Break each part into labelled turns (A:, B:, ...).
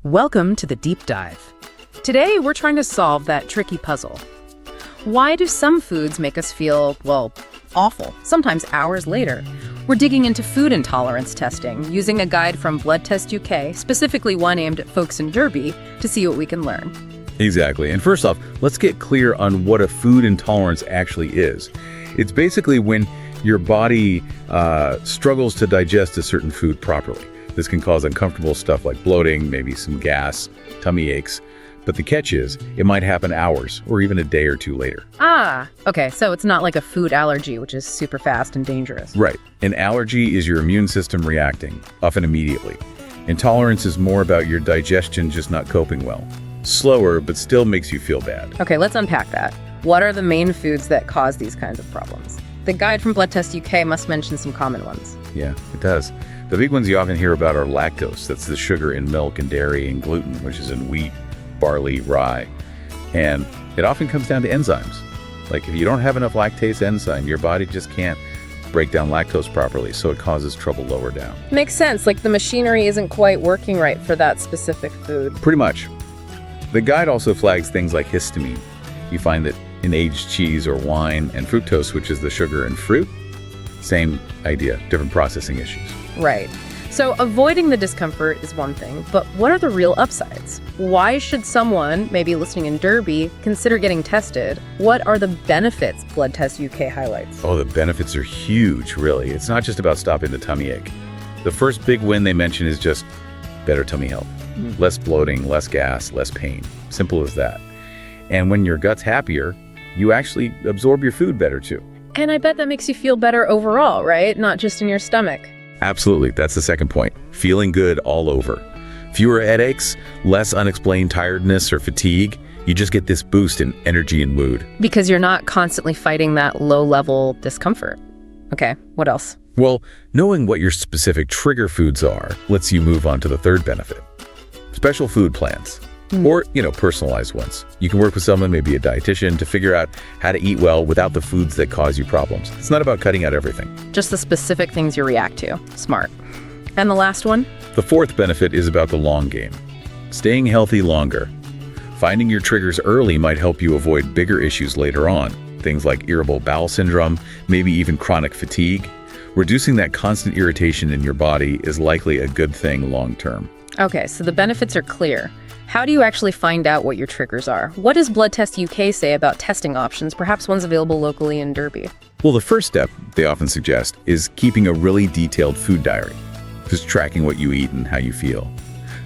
A: Welcome to the Deep Dive. Today, we're trying to solve that tricky puzzle. Why do some foods make us feel, well, awful, sometimes hours later? We're digging into food intolerance testing, using a guide from Blood Test UK, specifically one aimed at folks in Derby, to see what we can learn.
B: Exactly. And first off, let's get clear on what a food intolerance actually is. It's basically when your body struggles to digest a certain food properly. This can cause uncomfortable stuff like bloating, maybe some gas, tummy aches. But the catch is, it might happen hours or even a day or two later.
A: Okay, so it's not like a food allergy, which is super fast and dangerous.
B: Right. An allergy is your immune system reacting, often immediately. Intolerance is more about your digestion just not coping well. Slower, but still makes you feel bad.
A: Okay, let's unpack that. What are the main foods that cause these kinds of problems? The guide from Blood Test UK must mention some common ones.
B: Yeah, it does. The big ones you often hear about are lactose. That's the sugar in milk and dairy, and gluten, which is in wheat, barley, rye. And it often comes down to enzymes. Like if you don't have enough lactase enzyme, your body just can't break down lactose properly, so it causes trouble lower down.
A: Makes sense, like the machinery isn't quite working right for that specific food.
B: Pretty much. The guide also flags things like histamine. You find that in aged cheese or wine, and fructose, which is the sugar in fruit. Same idea, different processing issues.
A: Right. So avoiding the discomfort is one thing, but what are the real upsides? Why should someone, maybe listening in Derby, consider getting tested? What are the benefits Blood Test UK highlights?
B: Oh, the benefits are huge, really. It's not just about stopping the tummy ache. The first big win they mention is just better tummy health. Less bloating, less gas, less pain. Simple as that. And when your gut's happier, you actually absorb your food better too.
A: And I bet that makes you feel better overall, right? Not just in your stomach.
B: Absolutely. That's the second point. Feeling good all over. Fewer headaches, less unexplained tiredness or fatigue. You just get this boost in energy and mood.
A: Because you're not constantly fighting that low-level discomfort. Okay, what else?
B: Well, knowing what your specific trigger foods are lets you move on to the third benefit. Special food plans. Or, personalized ones. You can work with someone, maybe a dietitian, to figure out how to eat well without the foods that cause you problems. It's not about cutting out everything.
A: Just the specific things you react to. Smart. And the last one?
B: The fourth benefit is about the long game. Staying healthy longer. Finding your triggers early might help you avoid bigger issues later on. Things like irritable bowel syndrome, maybe even chronic fatigue. Reducing that constant irritation in your body is likely a good thing long term.
A: Okay, so the benefits are clear. How do you actually find out what your triggers are? What does Blood Test UK say about testing options, perhaps ones available locally in Derby?
B: Well, the first step, they often suggest, is keeping a really detailed food diary. Just tracking what you eat and how you feel.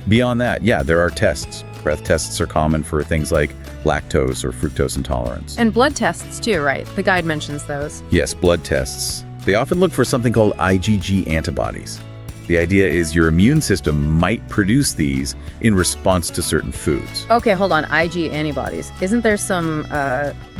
B: Beyond that, there are tests. Breath tests are common for things like lactose or fructose intolerance.
A: And blood tests too, right? The guide mentions those.
B: Yes, blood tests. They often look for something called IgG antibodies. The idea is your immune system might produce these in response to certain foods.
A: Okay, hold on. Ig antibodies. Isn't there some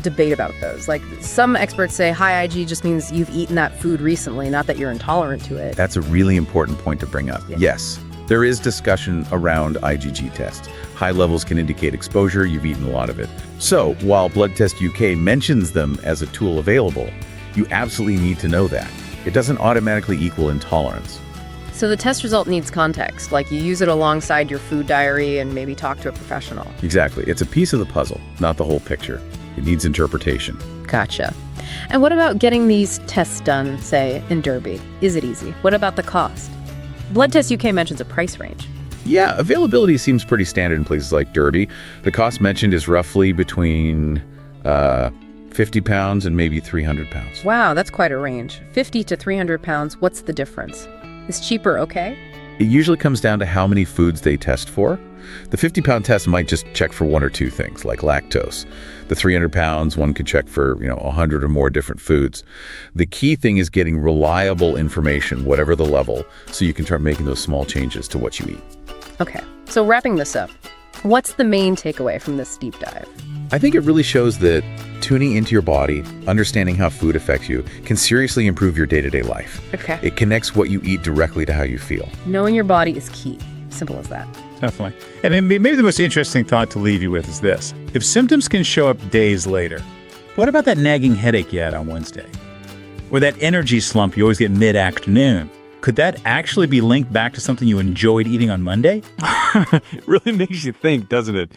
A: debate about those? Like some experts say high Ig just means you've eaten that food recently, not that you're intolerant to it.
B: That's a really important point to bring up.
A: Yeah.
B: Yes, there is discussion around IgG tests. High levels can indicate exposure, you've eaten a lot of it. So while Blood Test UK mentions them as a tool available, you absolutely need to know that. It doesn't automatically equal intolerance.
A: So the test result needs context, like you use it alongside your food diary and maybe talk to a professional.
B: Exactly. It's a piece of the puzzle, not the whole picture. It needs interpretation.
A: Gotcha. And what about getting these tests done, say, in Derby? Is it easy? What about the cost? Blood Test UK mentions a price range.
B: Yeah, availability seems pretty standard in places like Derby. The cost mentioned is roughly between £50 and maybe £300.
A: Wow, that's quite a range. 50 to 300 pounds, what's the difference? Is cheaper okay?
B: It usually comes down to how many foods they test for. The 50-pound test might just check for one or two things, like lactose. The 300 pounds, one could check for, 100 or more different foods. The key thing is getting reliable information, whatever the level, so you can start making those small changes to what you eat.
A: Okay, so wrapping this up, what's the main takeaway from this deep dive?
B: I think it really shows that tuning into your body, understanding how food affects you, can seriously improve your day-to-day life.
A: Okay.
B: It connects what you eat directly to how you feel.
A: Knowing your body is key. Simple as that.
C: Definitely. And then maybe the most interesting thought to leave you with is this. If symptoms can show up days later, what about that nagging headache you had on Wednesday? Or that energy slump you always get mid-afternoon? Could that actually be linked back to something you enjoyed eating on Monday?
D: It really makes you think, doesn't it?